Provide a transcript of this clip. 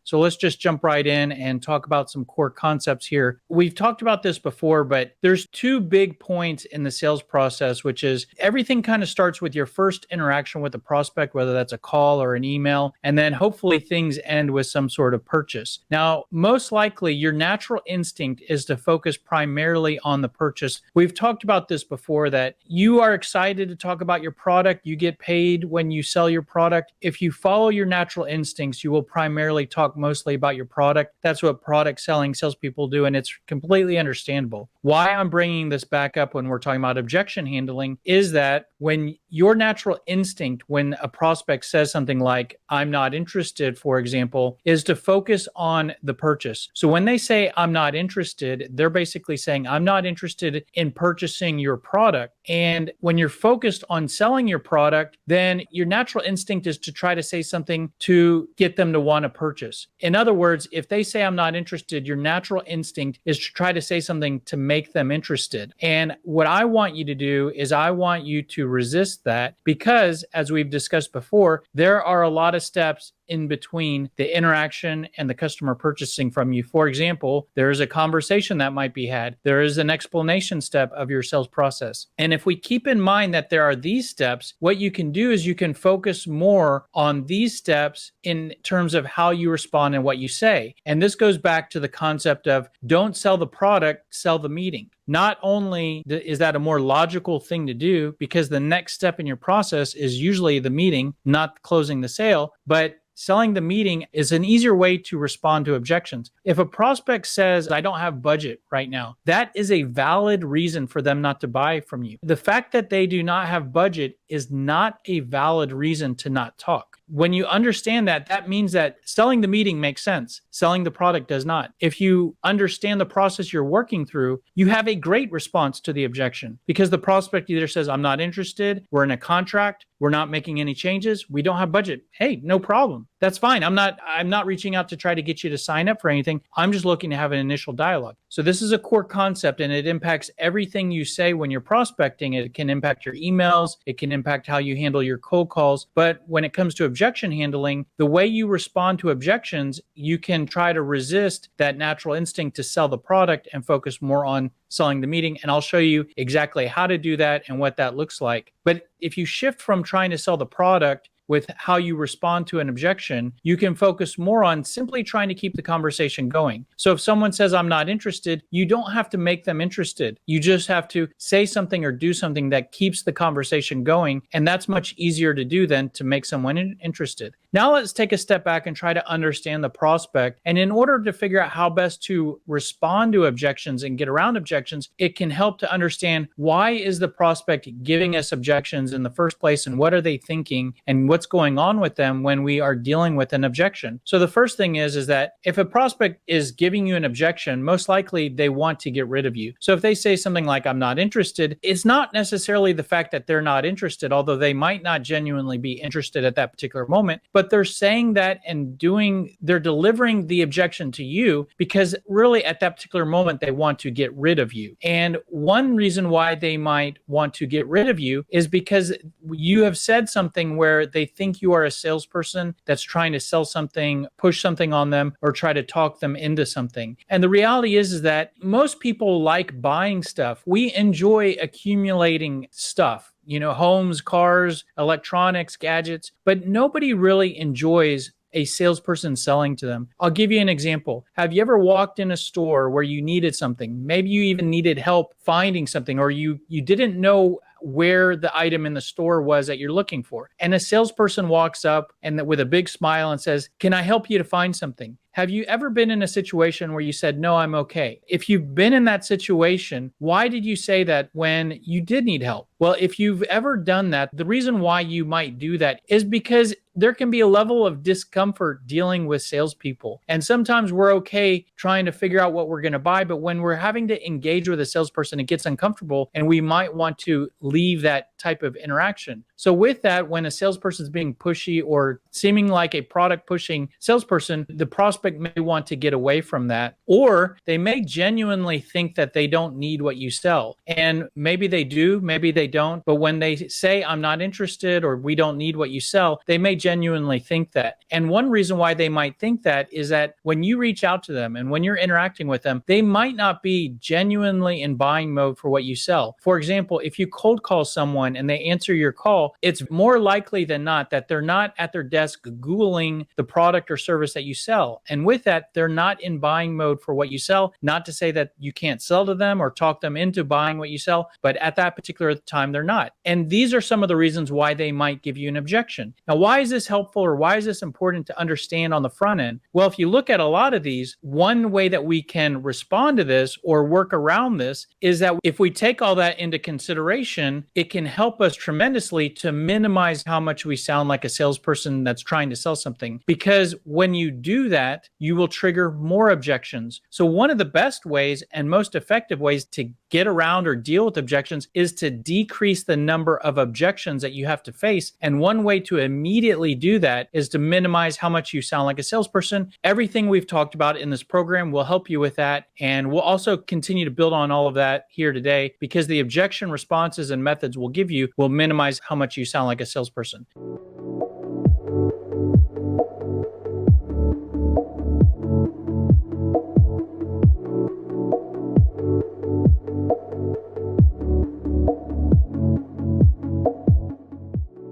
So let's just jump right in and talk about some core concepts here. We've talked about this before, but there's two big points in the sales process, which is everything kind of starts with your first interaction with a prospect, whether that's a call or an email, and then hopefully things end with some sort of purchase. Now, most likely your natural instinct is to focus primarily on the purchase. We've talked about this before, that you are excited to talk about your product. You get paid when you sell your product. If you follow your natural instincts, you will primarily talk mostly about your product. That's what product selling salespeople do, and it's completely understandable. Why I'm bringing this back up when we're talking about objection handling is that when your natural instinct, when a prospect says something like, I'm not interested, for example, is to focus on the purchase. So when they say, I'm not interested, they're basically saying, I'm not interested in purchasing your product. And when you're focused on selling your product, then your natural instinct is to try to say something to get them to want to purchase. In other words, if they say, I'm not interested, your natural instinct is to try to say something to make them interested. And what I want you to do is I want you to resist that, because as we've discussed before, there are a lot of steps in between the interaction and the customer purchasing from you. For example, there is a conversation that might be had. There is an explanation step of your sales process. And if we keep in mind that there are these steps, what you can do is you can focus more on these steps in terms of how you respond and what you say. And this goes back to the concept of don't sell the product, sell the meeting. Not only is that a more logical thing to do, because the next step in your process is usually the meeting, not closing the sale, but selling the meeting is an easier way to respond to objections. If a prospect says, I don't have budget right now, that is a valid reason for them not to buy from you. The fact that they do not have budget is not a valid reason to not talk. When you understand that, that means that selling the meeting makes sense. Selling the product does not. If you understand the process you're working through, you have a great response to the objection, because the prospect either says, I'm not interested, we're in a contract, we're not making any changes, we don't have budget. Hey, no problem. That's fine. I'm not reaching out to try to get you to sign up for anything. I'm just looking to have an initial dialogue. So this is a core concept, and it impacts everything you say when you're prospecting. It can impact your emails. It can impact how you handle your cold calls. But when it comes to objection handling, the way you respond to objections, you can try to resist that natural instinct to sell the product and focus more on selling the meeting. And I'll show you exactly how to do that and what that looks like. But if you shift from trying to sell the product with how you respond to an objection, you can focus more on simply trying to keep the conversation going. So if someone says, I'm not interested, you don't have to make them interested. You just have to say something or do something that keeps the conversation going. And that's much easier to do than to make someone interested. Now let's take a step back and try to understand the prospect. And in order to figure out how best to respond to objections and get around objections, it can help to understand, why is the prospect giving us objections in the first place, and what are they thinking, and what's going on with them when we are dealing with an objection. So the first thing is that if a prospect is giving you an objection, most likely they want to get rid of you. So if they say something like, I'm not interested, it's not necessarily the fact that they're not interested, although they might not genuinely be interested at that particular moment, but they're saying that and they're delivering the objection to you because really at that particular moment, they want to get rid of you. And one reason why they might want to get rid of you is because you have said something where they think you are a salesperson that's trying to sell something, push something on them, or try to talk them into something. And the reality is that most people like buying stuff. We enjoy accumulating stuff. Homes, cars, electronics, gadgets, but nobody really enjoys a salesperson selling to them. I'll give you an example. Have you ever walked in a store where you needed something? Maybe you even needed help finding something, or you didn't know where the item in the store was that you're looking for. And a salesperson walks up and with a big smile and says, can I help you to find something? Have you ever been in a situation where you said, no, I'm okay? If you've been in that situation, why did you say that when you did need help? Well, if you've ever done that, the reason why you might do that is because there can be a level of discomfort dealing with salespeople. And sometimes we're okay trying to figure out what we're going to buy, but when we're having to engage with a salesperson, it gets uncomfortable and we might want to leave that type of interaction. So with that, when a salesperson is being pushy or seeming like a product pushing salesperson, the prospect may want to get away from that, or they may genuinely think that they don't need what you sell. And maybe they do, maybe they don't. But when they say, I'm not interested, or we don't need what you sell, they may genuinely think that. And one reason why they might think that is that when you reach out to them and when you're interacting with them, they might not be genuinely in buying mode for what you sell. For example, if you cold call someone and they answer your call, it's more likely than not that they're not at their desk Googling the product or service that you sell. And with that, they're not in buying mode for what you sell. Not to say that you can't sell to them or talk them into buying what you sell, but at that particular time, they're not. And these are some of the reasons why they might give you an objection. Now, why is this helpful, or why is this important to understand on the front end? Well, if you look at a lot of these, one way that we can respond to this or work around this is that if we take all that into consideration, it can help us tremendously to minimize how much we sound like a salesperson that's trying to sell something. Because when you do that, you will trigger more objections. So one of the best ways and most effective ways to get around or deal with objections is to decrease the number of objections that you have to face. And one way to immediately do that is to minimize how much you sound like a salesperson. Everything we've talked about in this program will help you with that. And we'll also continue to build on all of that here today, because the objection responses and methods we'll give you will minimize how much you sound like a salesperson.